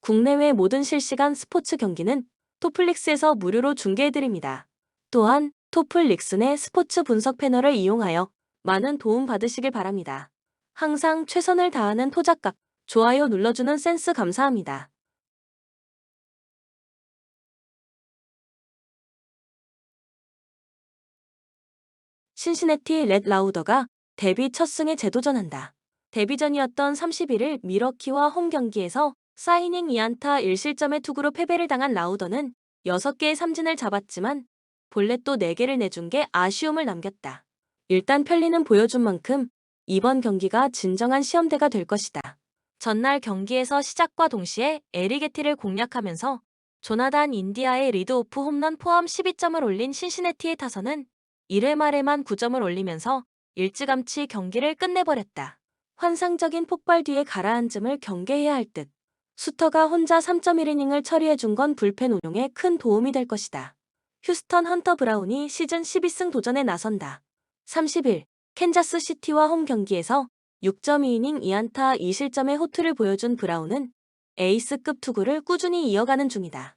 국내외 모든 실시간 스포츠 경기는 토플릭스에서 무료로 중계해드립니다. 또한 토플릭스 내 스포츠 분석 패널을 이용하여 많은 도움 받으시길 바랍니다. 항상 최선을 다하는 토작각, 좋아요 눌러주는 센스 감사합니다. 신시내티 렛 라우더가 데뷔 첫 승에 재도전한다. 데뷔전이었던 31일 미러키와 홈 경기에서 4이닝 2안타 1실점의 투구로 패배를 당한 라우더는 6개의 삼진을 잡았지만 본래 또 4개를 내준 게 아쉬움을 남겼다. 일단 편리는 보여준 만큼 이번 경기가 진정한 시험대가 될 것이다. 전날 경기에서 시작과 동시에 에리게티를 공략하면서 조나단 인디아의 리드오프 홈런 포함 12점을 올린 신시내티의 타선은 1회 말에만 9점을 올리면서 일찌감치 경기를 끝내버렸다. 환상적인 폭발 뒤에 가라앉음을 경계해야 할 듯. 수터가 혼자 3.1이닝을 처리해준 건 불펜 운용에 큰 도움이 될 것이다. 휴스턴 헌터 브라운이 시즌 12승 도전에 나선다. 30일 캔자스 시티와 홈 경기에서 6.2이닝 2안타 2실점의 호투를 보여준 브라운은 에이스급 투구를 꾸준히 이어가는 중이다.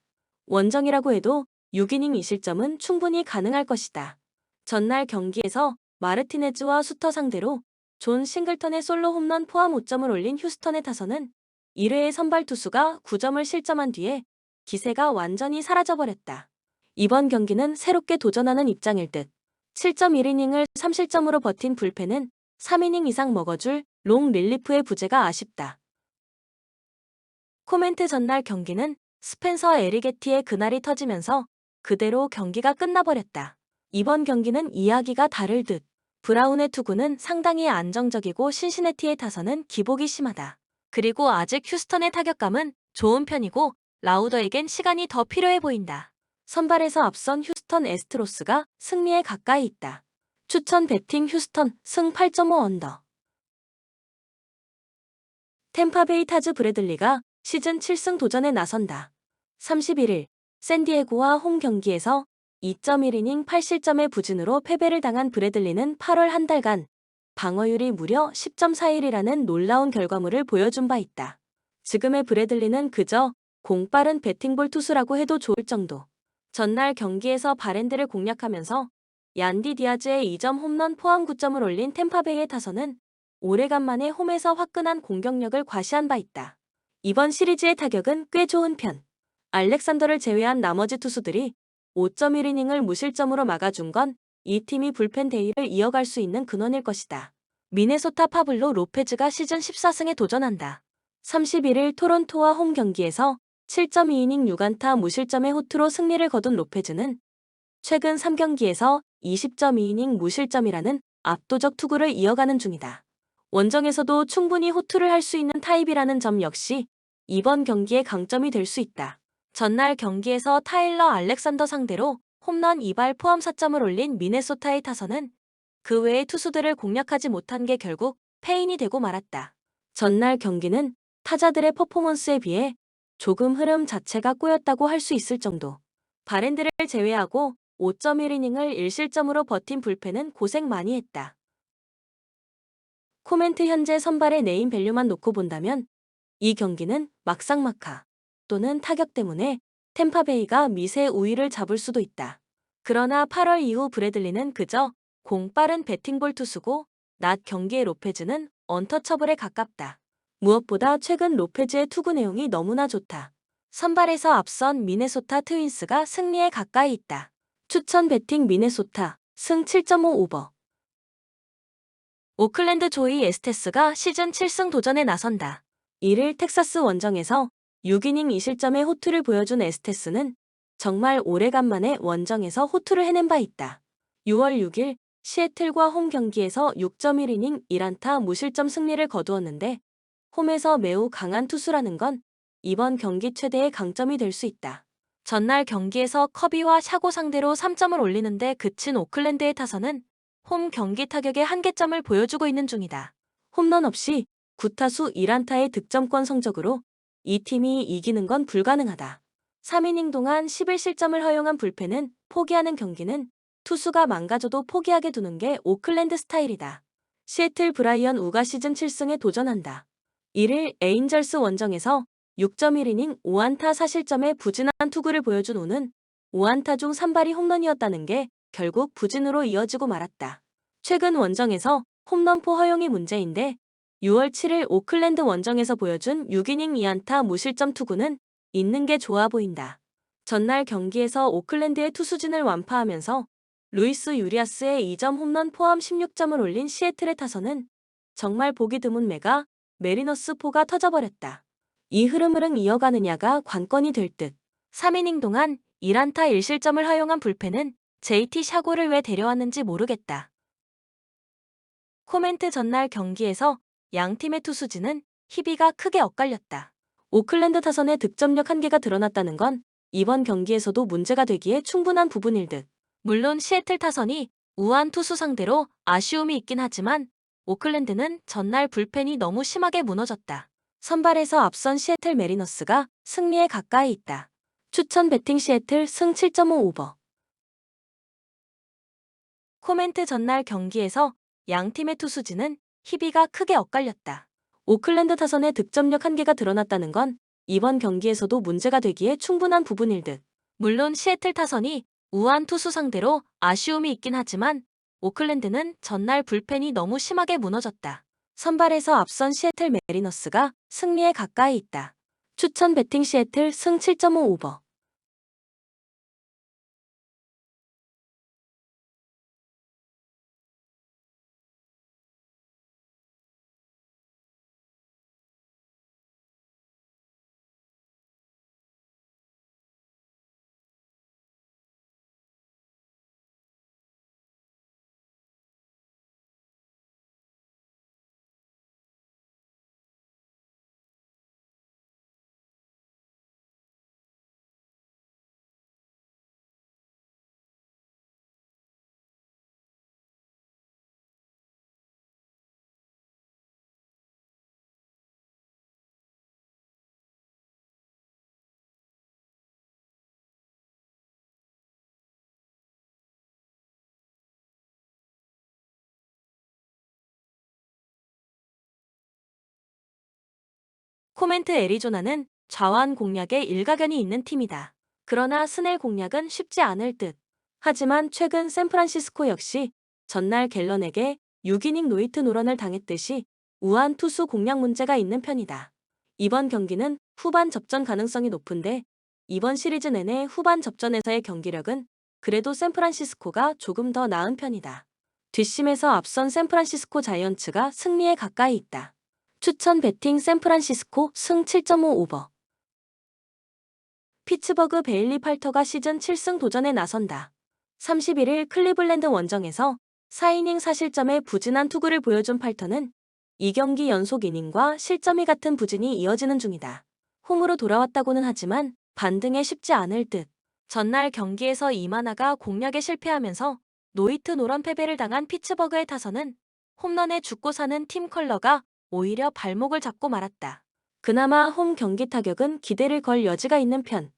원정이라고 해도 6이닝 2실점은 충분히 가능할 것이다. 전날 경기에서 마르티네즈와 수터 상대로 존 싱글턴의 솔로 홈런 포함 5점을 올린 휴스턴의 타선은 1회에 선발 투수가 9점을 실점한 뒤에 기세가 완전히 사라져버렸다. 이번 경기는 새롭게 도전하는 입장일 듯. 7.1이닝을 3실점으로 버틴 불펜은 3이닝 이상 먹어줄 롱 릴리프의 부재가 아쉽다. 코멘트 전날 경기는 스펜서 에리게티의 그날이 터지면서 그대로 경기가 끝나버렸다. 이번 경기는 이야기가 다를 듯. 브라운의 투구는 상당히 안정적이고 신시내티의 타선은 기복이 심하다. 그리고 아직 휴스턴의 타격감은 좋은 편이고 라우더에겐 시간이 더 필요해 보인다. 선발에서 앞선 휴스턴 애스트로스가 승리에 가까이 있다. 추천 배팅 휴스턴 승 8.5 언더. 템파베이 타즈 브래들리가 시즌 7승 도전에 나선다. 31일 샌디에고와 홈 경기에서 2.1이닝 8실점의 부진으로 패배를 당한 브래들리는 8월 한 달간 방어율이 무려 10.41이라는 놀라운 결과물을 보여준 바 있다. 지금의 브래들리는 그저 공빠른 배팅볼 투수라고 해도 좋을 정도. 전날 경기에서 바랜드를 공략하면서 얀디 디아즈의 2점 홈런 포함 9점을 올린 템파베이의 타선은 오래간만에 홈에서 화끈한 공격력을 과시한 바 있다. 이번 시리즈의 타격은 꽤 좋은 편. 알렉산더를 제외한 나머지 투수들이 5.1이닝을 무실점으로 막아준 건 이 팀이 불펜 대위를 이어갈 수 있는 근원일 것이다. 미네소타 파블로 로페즈가 시즌 14승에 도전한다. 31일 토론토와 홈 경기에서 7.2이닝 6안타 무실점의 호투로 승리를 거둔 로페즈는 최근 3경기에서 20.2이닝 무실점이라는 압도적 투구를 이어가는 중이다. 원정에서도 충분히 호투를 할 수 있는 타입이라는 점 역시 이번 경기의 강점이 될 수 있다. 전날 경기에서 타일러 알렉산더 상대로 홈런 2발 포함 4점을 올린 미네소타의 타선은 그 외의 투수들을 공략하지 못한 게 결국 패인이 되고 말았다. 전날 경기는 타자들의 퍼포먼스에 비해 조금 흐름 자체가 꼬였다고 할 수 있을 정도. 바랜드를 제외하고 5.1이닝을 1실점으로 버틴 불펜은 고생 많이 했다. 코멘트 현재 선발의 네임 밸류만 놓고 본다면 이 경기는 막상막하 또는 타격 때문에 템파베이가 미세 우위를 잡을 수도 있다. 그러나 8월 이후 브래들리는 그저 공빠른 배팅볼 투수고 낮 경기의 로페즈는 언터처블에 가깝다. 무엇보다 최근 로페즈의 투구 내용이 너무나 좋다. 선발에서 앞선 미네소타 트윈스가 승리에 가까이 있다. 추천 배팅 미네소타 승 7.5 오버. 오클랜드 조이 에스테스가 시즌 7승 도전에 나선다. 1일 텍사스 원정에서 6이닝 2실점의 호투를 보여준 에스테스는 정말 오래간만에 원정에서 호투를 해낸 바 있다. 6월 6일 시애틀과 홈 경기에서 6.1이닝 1안타 무실점 승리를 거두었는데 홈에서 매우 강한 투수라는 건 이번 경기 최대의 강점이 될 수 있다. 전날 경기에서 커비와 샤고 상대로 3점을 올리는데 그친 오클랜드의 타선은 홈 경기 타격의 한계점을 보여주고 있는 중이다. 홈런 없이 9타수 1안타의 득점권 성적으로 이 팀이 이기는 건 불가능하다. 3이닝 동안 11실점을 허용한 불펜은 포기하는 경기는 투수가 망가져도 포기하게 두는 게 오클랜드 스타일이다. 시애틀 브라이언 우가 시즌 7승에 도전한다. 1일 에인절스 원정에서 6.1이닝 5안타 4실점의 부진한 투구를 보여준 오는 5안타 중 3발이 홈런이었다는 게 결국 부진으로 이어지고 말았다. 최근 원정에서 홈런포 허용이 문제인데 6월 7일 오클랜드 원정에서 보여준 6이닝 2안타 무실점 투구는 있는 게 좋아 보인다. 전날 경기에서 오클랜드의 투수진을 완파하면서 루이스 유리아스의 2점 홈런 포함 16점을 올린 시애틀의 타선은 정말 보기 드문 메가 메리너스 포가 터져버렸다. 이 흐름을 이어가느냐가 관건이 될 듯. 3이닝 동안 1안타 1실점을 허용한 불펜은 JT 샤고를 왜 데려왔는지 모르겠다. 코멘트 전날 경기에서 양 팀의 투수진은 희비가 크게 엇갈렸다. 오클랜드 타선의 득점력 한계가 드러났다는 건 이번 경기에서도 문제가 되기에 충분한 부분일 듯. 물론 시애틀 타선이 우한 투수 상대로 아쉬움이 있긴 하지만 오클랜드는 전날 불펜이 너무 심하게 무너졌다. 선발에서 앞선 시애틀 메리너스가 승리에 가까이 있다. 추천 배팅 시애틀 승 7.5 오버. 코멘트 전날 경기에서 양 팀의 투수진은 희비가 크게 엇갈렸다. 오클랜드 타선의 득점력 한계가 드러났다는 건 이번 경기에서도 문제가 되기에 충분한 부분일 듯. 물론 시애틀 타선이 우한 투수 상대로 아쉬움이 있긴 하지만 오클랜드는 전날 불펜이 너무 심하게 무너졌다. 선발에서 앞선 시애틀 메리너스가 승리에 가까이 있다. 추천 배팅 시애틀 승 7.5 오버. 코멘트 애리조나는 좌완 공략에 일가견이 있는 팀이다. 그러나 스넬 공략은 쉽지 않을 듯. 하지만 최근 샌프란시스코 역시 전날 갤런에게 6이닝 노히트 노런을 당했듯이 우한 투수 공략 문제가 있는 편이다. 이번 경기는 후반 접전 가능성이 높은데 이번 시리즈 내내 후반 접전에서의 경기력은 그래도 샌프란시스코가 조금 더 나은 편이다. 뒷심에서 앞선 샌프란시스코 자이언츠가 승리에 가까이 있다. 추천 배팅 샌프란시스코 승 7.5 오버. 피츠버그 베일리 팔터가 시즌 7승 도전에 나선다. 31일 클리블랜드 원정에서 4이닝 4실점의 부진한 투구를 보여준 팔터는 2경기 연속 이닝과 실점이 같은 부진이 이어지는 중이다. 홈으로 돌아왔다고는 하지만 반등에 쉽지 않을 듯. 전날 경기에서 이마나가 공략에 실패하면서 노히트 노런 패배를 당한 피츠버그의 타선은 홈런에 죽고 사는 팀 컬러가 오히려 발목을 잡고 말았다. 그나마 홈 경기 타격은 기대를 걸 여지가 있는 편.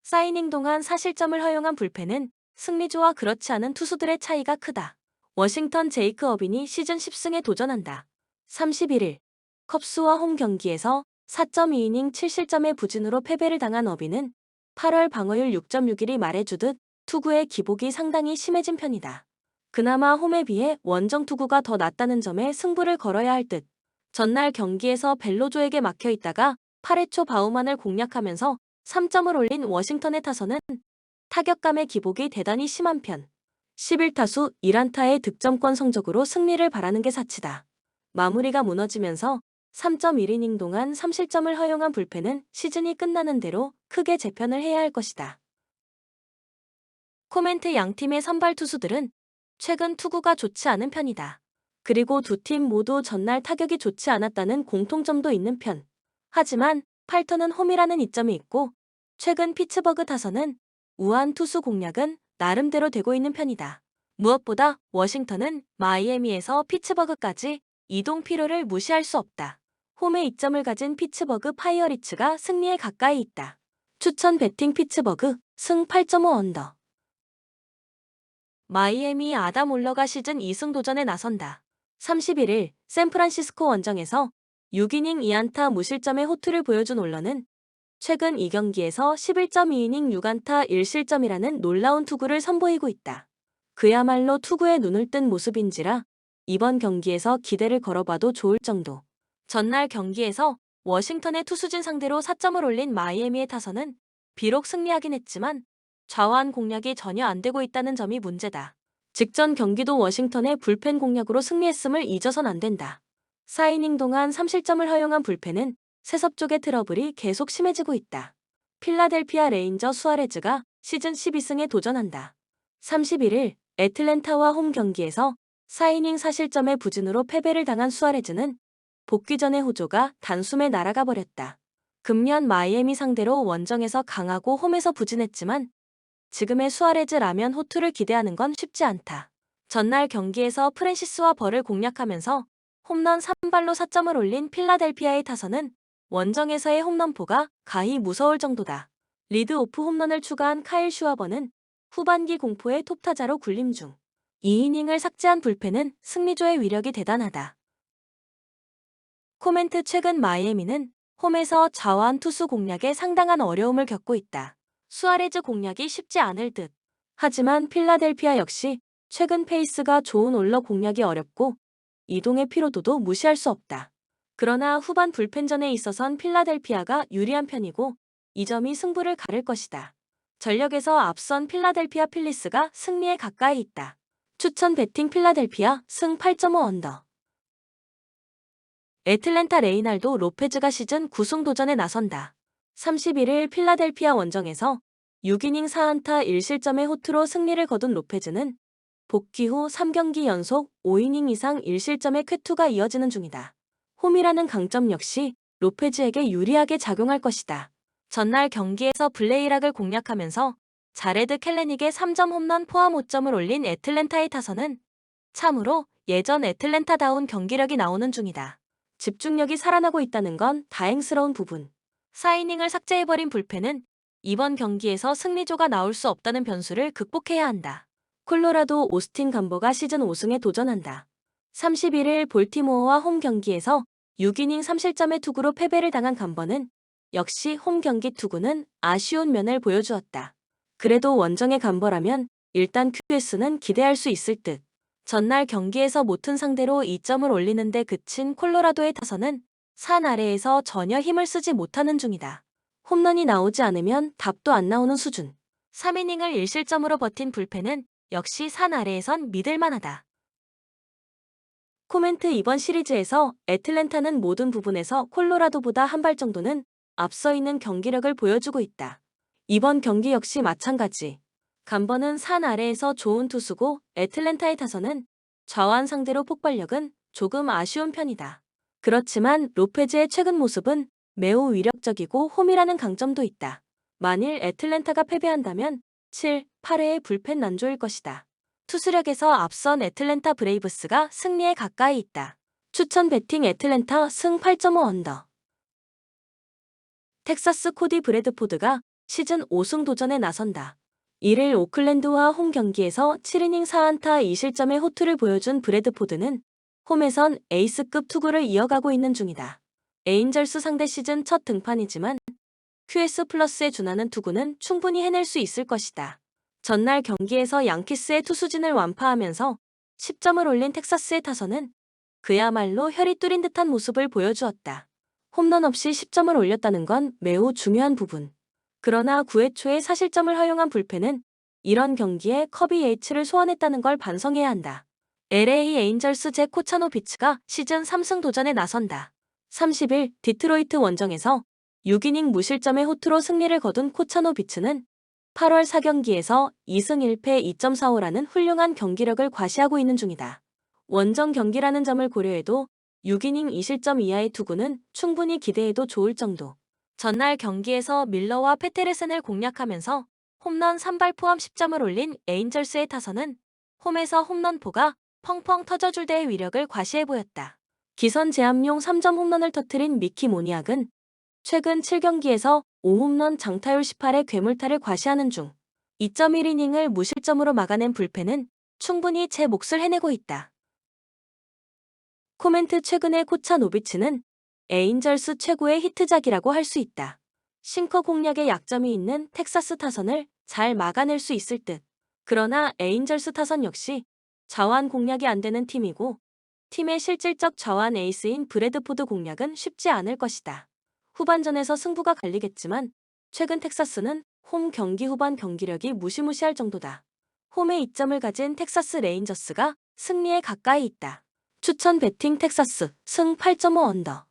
4이닝 동안 4실점을 허용한 불펜은 승리조와 그렇지 않은 투수들의 차이가 크다. 워싱턴 제이크 어빈이 시즌 10승에 도전한다. 31일 컵스와 홈 경기에서 4.2이닝 7실점의 부진으로 패배를 당한 어빈은 8월 방어율 6.61이 말해주듯 투구의 기복이 상당히 심해진 편이다. 그나마 홈에 비해 원정 투구가 더 낫다는 점에 승부를 걸어야 할 듯. 전날 경기에서 벨로조에게 막혀 있다가 8회 초 바우만을 공략하면서 3점을 올린 워싱턴의 타선은 타격감의 기복이 대단히 심한 편. 11타수 1안타의 득점권 성적으로 승리를 바라는 게 사치다. 마무리가 무너지면서 3.1이닝 동안 3실점을 허용한 불펜은 시즌이 끝나는 대로 크게 재편을 해야 할 것이다. 코멘트 양팀의 선발 투수들은 최근 투구가 좋지 않은 편이다. 그리고 두 팀 모두 전날 타격이 좋지 않았다는 공통점도 있는 편. 하지만 팔터는 홈이라는 이점이 있고 최근 피츠버그 타선은 우한 투수 공략은 나름대로 되고 있는 편이다. 무엇보다 워싱턴은 마이애미에서 피츠버그까지 이동 피로를 무시할 수 없다. 홈에 이점을 가진 피츠버그 파이어리츠가 승리에 가까이 있다. 추천 배팅 피츠버그 승 8.5 언더. 마이애미 아담 올러가 시즌 2승 도전에 나선다. 31일 샌프란시스코 원정에서 6이닝 2안타 무실점의 호투를 보여준 올러는 최근 2경기에서 11.2이닝 6안타 1실점이라는 놀라운 투구를 선보이고 있다. 그야말로 투구에 눈을 뜬 모습인지라 이번 경기에서 기대를 걸어봐도 좋을 정도. 전날 경기에서 워싱턴의 투수진 상대로 4점을 올린 마이애미의 타선은 비록 승리하긴 했지만 좌완 공략이 전혀 안 되고 있다는 점이 문제다. 직전 경기도 워싱턴의 불펜 공략으로 승리했음을 잊어선 안 된다. 4이닝 동안 3실점을 허용한 불펜은 세섭 쪽의 트러블이 계속 심해지고 있다. 필라델피아 레인저 수아레즈가 시즌 12승에 도전한다. 31일 애틀랜타와 홈 경기에서 4이닝 4실점의 부진으로 패배를 당한 수아레즈는 복귀 전의 호조가 단숨에 날아가 버렸다. 금년 마이애미 상대로 원정에서 강하고 홈에서 부진했지만 지금의 수아레즈라면 호투를 기대하는 건 쉽지 않다. 전날 경기에서 프랜시스와 벌을 공략하면서 홈런 3발로 4점을 올린 필라델피아의 타선은 원정에서의 홈런포가 가히 무서울 정도다. 리드오프 홈런을 추가한 카일 슈와버는 후반기 공포의 톱타자로 군림 중. 2이닝을 삭제한 불펜은 승리조의 위력이 대단하다. 코멘트 최근 마이애미는 홈에서 좌완 투수 공략에 상당한 어려움을 겪고 있다. 수아레즈 공략이 쉽지 않을 듯. 하지만 필라델피아 역시 최근 페이스가 좋은 올러 공략이 어렵고 이동의 피로도도 무시할 수 없다. 그러나 후반 불펜전에 있어선 필라델피아가 유리한 편이고 이 점이 승부를 가를 것이다. 전력에서 앞선 필라델피아 필리스가 승리에 가까이 있다. 추천 배팅 필라델피아 승 8.5 언더. 애틀랜타 레이날도 로페즈가 시즌 9승 도전에 나선다. 31일 필라델피아 원정에서 6이닝 4안타 1실점의 호투로 승리를 거둔 로페즈는 복귀 후 3경기 연속 5이닝 이상 1실점의 쾌투가 이어지는 중이다. 홈이라는 강점 역시 로페즈에게 유리하게 작용할 것이다. 전날 경기에서 블레이락을 공략하면서 자레드 켈레닉의 3점 홈런 포함 5점을 올린 애틀랜타의 타선은 참으로 예전 애틀랜타다운 경기력이 나오는 중이다. 집중력이 살아나고 있다는 건 다행스러운 부분. 4이닝을 삭제해버린 불펜은 이번 경기에서 승리조가 나올 수 없다는 변수를 극복해야 한다. 콜로라도 오스틴 감버가 시즌 5승에 도전한다. 31일 볼티모어와 홈 경기에서 6이닝 3실점의 투구로 패배를 당한 감버는 역시 홈 경기 투구는 아쉬운 면을 보여주었다. 그래도 원정의 감버라면 일단 QS는 기대할 수 있을 듯. 전날 경기에서 모튼 상대로 2점을 올리는데 그친 콜로라도의 타선은 산 아래에서 전혀 힘을 쓰지 못하는 중이다. 홈런이 나오지 않으면 답도 안 나오는 수준. 3이닝을 1실점으로 버틴 불펜은 역시 산 아래에선 믿을만하다. 코멘트 이번 시리즈에서 애틀랜타는 모든 부분에서 콜로라도보다 한 발 정도는 앞서 있는 경기력을 보여주고 있다. 이번 경기 역시 마찬가지. 감버는 산 아래에서 좋은 투수고 애틀랜타의 타선은 좌완 상대로 폭발력은 조금 아쉬운 편이다. 그렇지만 로페즈의 최근 모습은 매우 위력적이고 홈이라는 강점도 있다. 만일 애틀랜타가 패배한다면 7, 8회의 불펜 난조일 것이다. 투수력에서 앞선 애틀랜타 브레이브스가 승리에 가까이 있다. 추천 배팅 애틀랜타 승 8.5 언더. 텍사스 코디 브래드포드가 시즌 5승 도전에 나선다. 1일 오클랜드와 홈 경기에서 7이닝 4안타 2실점의 호투를 보여준 브래드포드는 홈에선 에이스급 투구를 이어가고 있는 중이다. 에인절스 상대 시즌 첫 등판이지만 QS 플러스에 준하는 투구는 충분히 해낼 수 있을 것이다. 전날 경기에서 양키스의 투수진을 완파하면서 10점을 올린 텍사스의 타선은 그야말로 혈이 뚫린 듯한 모습을 보여주었다. 홈런 없이 10점을 올렸다는 건 매우 중요한 부분. 그러나 9회 초에 사실점을 허용한 불펜은 이런 경기에 커비 예이츠를 소환했다는 걸 반성해야 한다. LA 에인절스 잭 코차노비츠가 시즌 3승 도전에 나선다. 30일 디트로이트 원정에서 6이닝 무실점의 호투로 승리를 거둔 코차노비츠는 8월 4경기에서 2승 1패 2.45라는 훌륭한 경기력을 과시하고 있는 중이다. 원정 경기라는 점을 고려해도 6이닝 2실점 이하의 투구는 충분히 기대해도 좋을 정도. 전날 경기에서 밀러와 페테레센을 공략하면서 홈런 3발 포함 10점을 올린 에인절스의 타선은 홈에서 홈런포가 펑펑 터져줄 때의 위력을 과시해 보였다. 기선 제압용 3점 홈런을 터뜨린 미키 모니악은 최근 7경기에서 5홈런 장타율 18의 괴물타를 과시하는 중 2.1이닝을 무실점으로 막아낸 불펜은 충분히 제 몫을 해내고 있다. 코멘트 최근의 코차노비츠는 에인절스 최고의 히트작이라고 할 수 있다. 싱커 공략에 약점이 있는 텍사스 타선을 잘 막아낼 수 있을 듯. 그러나 에인절스 타선 역시 좌완 공략이 안 되는 팀이고 팀의 실질적 좌완 에이스인 브래드포드 공략은 쉽지 않을 것이다. 후반전에서 승부가 갈리겠지만 최근 텍사스는 홈 경기 후반 경기력이 무시무시할 정도다. 홈에 이점을 가진 텍사스 레인저스가 승리에 가까이 있다. 추천 배팅 텍사스 승 8.5 언더.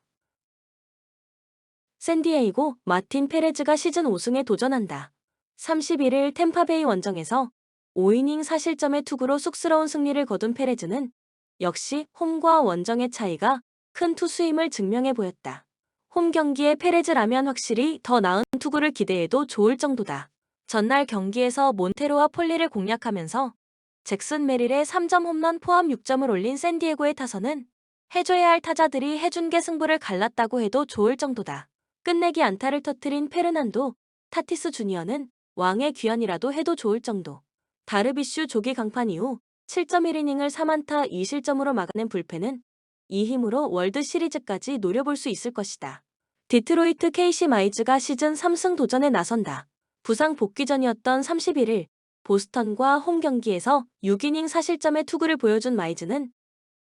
샌디에이고 마틴 페레즈가 시즌 5승에 도전한다. 31일 템파베이 원정에서 5이닝 4실점의 투구로 쑥스러운 승리를 거둔 페레즈는 역시 홈과 원정의 차이가 큰 투수임을 증명해 보였다. 홈 경기에 페레즈라면 확실히 더 나은 투구를 기대해도 좋을 정도다. 전날 경기에서 몬테로와 폴리를 공략하면서 잭슨 메릴의 3점 홈런 포함 6점을 올린 샌디에고의 타선은 해줘야 할 타자들이 해준 게 승부를 갈랐다고 해도 좋을 정도다. 끝내기 안타를 터뜨린 페르난도 타티스 주니어는 왕의 귀환이라도 해도 좋을 정도. 다르비슈 조기 강판 이후 7.1이닝을 3안타 2실점으로 막아낸 불펜은 이 힘으로 월드 시리즈까지 노려볼 수 있을 것이다. 디트로이트 KC 마이즈가 시즌 3승 도전에 나선다. 부상 복귀 전이었던 31일 보스턴과 홈 경기에서 6이닝 4실점의 투구를 보여준 마이즈는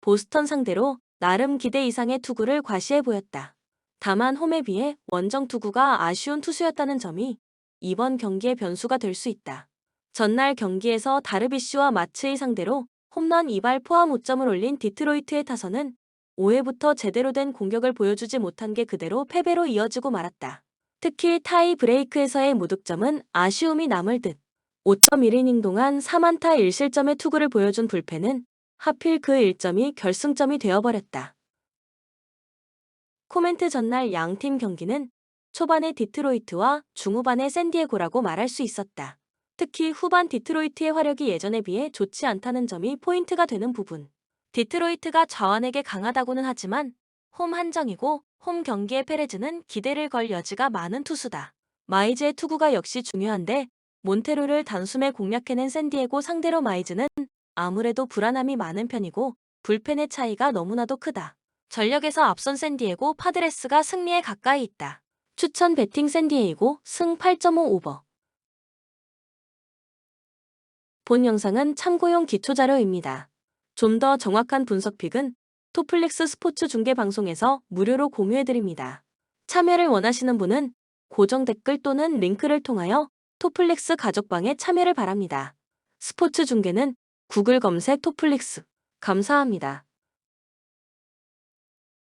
보스턴 상대로 나름 기대 이상의 투구를 과시해 보였다. 다만 홈에 비해 원정 투구가 아쉬운 투수였다는 점이 이번 경기의 변수가 될 수 있다. 전날 경기에서 다르비슈와 마츠의 상대로 홈런 2발 포함 5점을 올린 디트로이트의 타선은 5회부터 제대로 된 공격을 보여주지 못한 게 그대로 패배로 이어지고 말았다. 특히 타이 브레이크에서의 무득점은 아쉬움이 남을 듯. 5.1이닝 동안 3안타 1실점의 투구를 보여준 불펜은 하필 그 1점이 결승점이 되어버렸다. 코멘트 전날 양팀 경기는 초반의 디트로이트와 중후반의 샌디에고라고 말할 수 있었다. 특히 후반 디트로이트의 화력이 예전에 비해 좋지 않다는 점이 포인트가 되는 부분. 디트로이트가 좌완에게 강하다고는 하지만 홈 한정이고 홈 경기의 페레즈는 기대를 걸 여지가 많은 투수다. 마이즈의 투구가 역시 중요한데 몬테로를 단숨에 공략해낸 샌디에고 상대로 마이즈는 아무래도 불안함이 많은 편이고 불펜의 차이가 너무나도 크다. 전력에서 앞선 샌디에고 파드레스가 승리에 가까이 있다. 추천 배팅 샌디에이고 승 8.5 오버. 본 영상은 참고용 기초자료입니다. 좀 더 정확한 분석픽은 토플릭스 스포츠 중계 방송에서 무료로 공유해드립니다. 참여를 원하시는 분은 고정 댓글 또는 링크를 통하여 토플릭스 가족방에 참여를 바랍니다. 스포츠 중계는 구글 검색 토플릭스. 감사합니다.